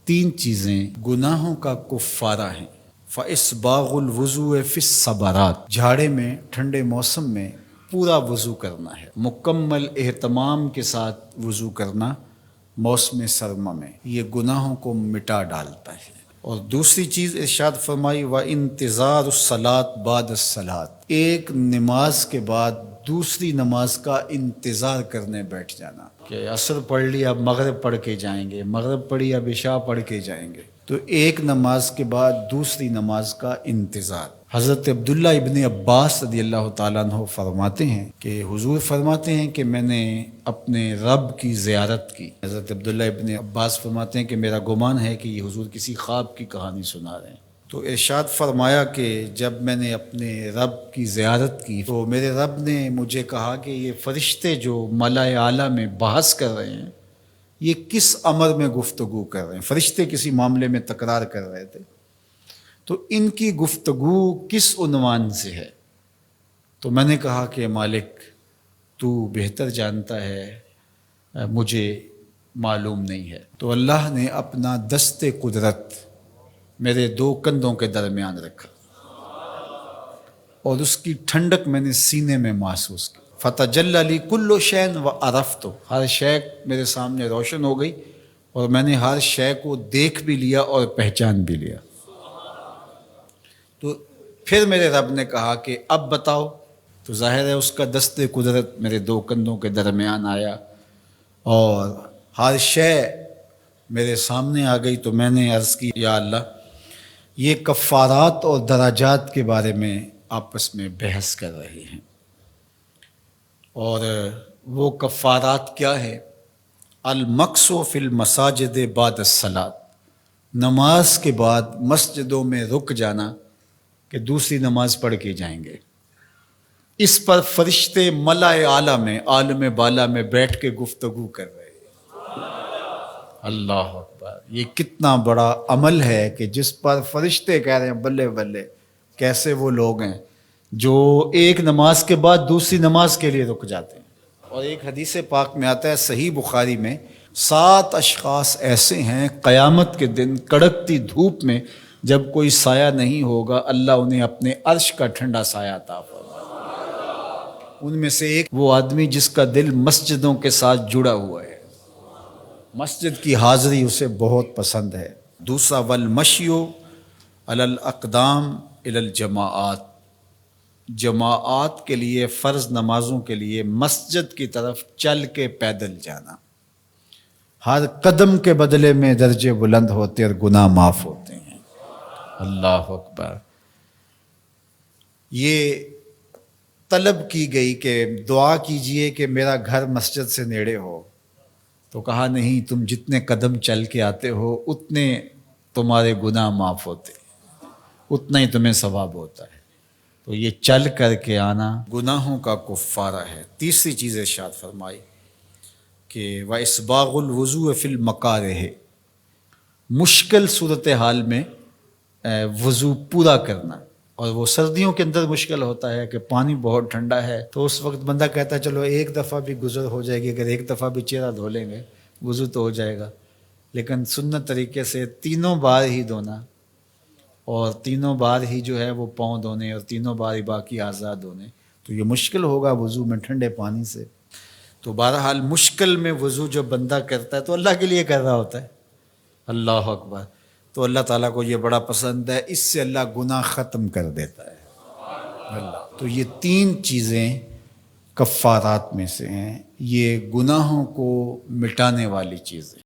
تین چیزیں گناہوں کا کفارہ ہیں۔ فَإِسْبَاغُ الْوُضُوءِ فِي الصَّبَرَاتِ، جھاڑے میں ٹھنڈے موسم میں پورا وضو کرنا ہے، مکمل اہتمام کے ساتھ وضو کرنا موسم سرما میں، یہ گناہوں کو مٹا ڈالتا ہے۔ اور دوسری چیز ارشاد فرمائی وَإِنْتِظَارُ الصَّلَاةِ بَعْدَ الصَّلَاةِ، ایک نماز کے بعد دوسری نماز کا انتظار کرنے بیٹھ جانا، کہ عصر پڑھ لی اب مغرب پڑھ کے جائیں گے، مغرب پڑھی اب عشاء پڑھ کے جائیں گے، تو ایک نماز کے بعد دوسری نماز کا انتظار۔ حضرت عبداللہ ابن عباس رضی اللہ تعالیٰ عنہ فرماتے ہیں کہ حضور فرماتے ہیں کہ میں نے اپنے رب کی زیارت کی۔ حضرت عبداللہ ابن عباس فرماتے ہیں کہ میرا گمان ہے کہ یہ حضور کسی خواب کی کہانی سنا رہے ہیں۔ تو ارشاد فرمایا کہ جب میں نے اپنے رب کی زیارت کی تو میرے رب نے مجھے کہا کہ یہ فرشتے جو ملائے اعلیٰ میں بحث کر رہے ہیں، یہ کس امر میں گفتگو کر رہے ہیں؟ فرشتے کسی معاملے میں تکرار کر رہے تھے، تو ان کی گفتگو کس عنوان سے ہے؟ تو میں نے کہا کہ مالک تو بہتر جانتا ہے، مجھے معلوم نہیں ہے۔ تو اللہ نے اپنا دست قدرت میرے دو کندھوں کے درمیان رکھا اور اس کی ٹھنڈک میں نے سینے میں محسوس کی۔ فَتَجَلَّ لِي كُلُّ شَيْءٍ وَعَرَفْتُ، ہر شے میرے سامنے روشن ہو گئی اور میں نے ہر شے کو دیکھ بھی لیا اور پہچان بھی لیا۔ تو پھر میرے رب نے کہا کہ اب بتاؤ، تو ظاہر ہے اس کا دست قدرت میرے دو کندھوں کے درمیان آیا اور ہر شے میرے سامنے آ گئی۔ تو میں نے عرض کی یا اللہ، یہ کفارات اور درجات کے بارے میں آپس میں بحث کر رہے ہیں، اور وہ کفارات کیا ہے؟ المکث فی المساجد بعد الصلاۃ، نماز کے بعد مسجدوں میں رک جانا کہ دوسری نماز پڑھ کے جائیں گے۔ اس پر فرشتے ملائے اعلیٰ میں، عالم بالا میں بیٹھ کے گفتگو کر رہے ہیں۔ اللہ اکبر، یہ کتنا بڑا عمل ہے کہ جس پر فرشتے کہہ رہے ہیں بلے بلے، کیسے وہ لوگ ہیں جو ایک نماز کے بعد دوسری نماز کے لیے رک جاتے ہیں۔ اور ایک حدیث پاک میں آتا ہے صحیح بخاری میں، 7 اشخاص ایسے ہیں قیامت کے دن کڑکتی دھوپ میں جب کوئی سایہ نہیں ہوگا، اللہ انہیں اپنے عرش کا ٹھنڈا سایہ عطا فرمائے۔ ان میں سے ایک وہ آدمی جس کا دل مسجدوں کے ساتھ جڑا ہوا ہے، مسجد کی حاضری اسے بہت پسند ہے۔ دوسرا والمشی علی الاقدام الی الجماعات، جماعات کے لیے فرض نمازوں کے لیے مسجد کی طرف چل کے پیدل جانا، ہر قدم کے بدلے میں درجے بلند ہوتے اور گناہ معاف ہوتے ہیں۔ اللہ اکبر، یہ طلب کی گئی کہ دعا کیجئے کہ میرا گھر مسجد سے نیڑے ہو، تو کہا نہیں، تم جتنے قدم چل کے آتے ہو اتنے تمہارے گناہ معاف ہوتے، اتنا ہی تمہیں ثواب ہوتا ہے۔ تو یہ چل کر کے آنا گناہوں کا کفارہ ہے۔ تیسری چیز ارشاد فرمائی کہ وَإِسْبَاغُ الْوُضُوءِ فِي الْمَكَارِهِ، مشکل صورتحال میں وضو پورا کرنا، اور وہ سردیوں کے اندر مشکل ہوتا ہے کہ پانی بہت ٹھنڈا ہے، تو اس وقت بندہ کہتا ہے چلو ایک دفعہ بھی گزر ہو جائے گی، اگر ایک دفعہ بھی چہرہ دھو لیں گے وضو تو ہو جائے گا، لیکن سنت طریقے سے 3 بار ہی دھونا، اور 3 بار ہی جو ہے وہ پاؤں دھونے، اور 3 بار ہی باقی اعضاء دھونے، تو یہ مشکل ہوگا وضو میں ٹھنڈے پانی سے۔ تو بہرحال مشکل میں وضو جو بندہ کرتا ہے تو اللہ کے لیے کر رہا ہوتا ہے۔ اللہ اکبر، تو اللہ تعالیٰ کو یہ بڑا پسند ہے، اس سے اللہ گناہ ختم کر دیتا ہے اللہ۔ تو یہ 3 چیزیں کفارات میں سے ہیں، یہ گناہوں کو مٹانے والی چیزیں۔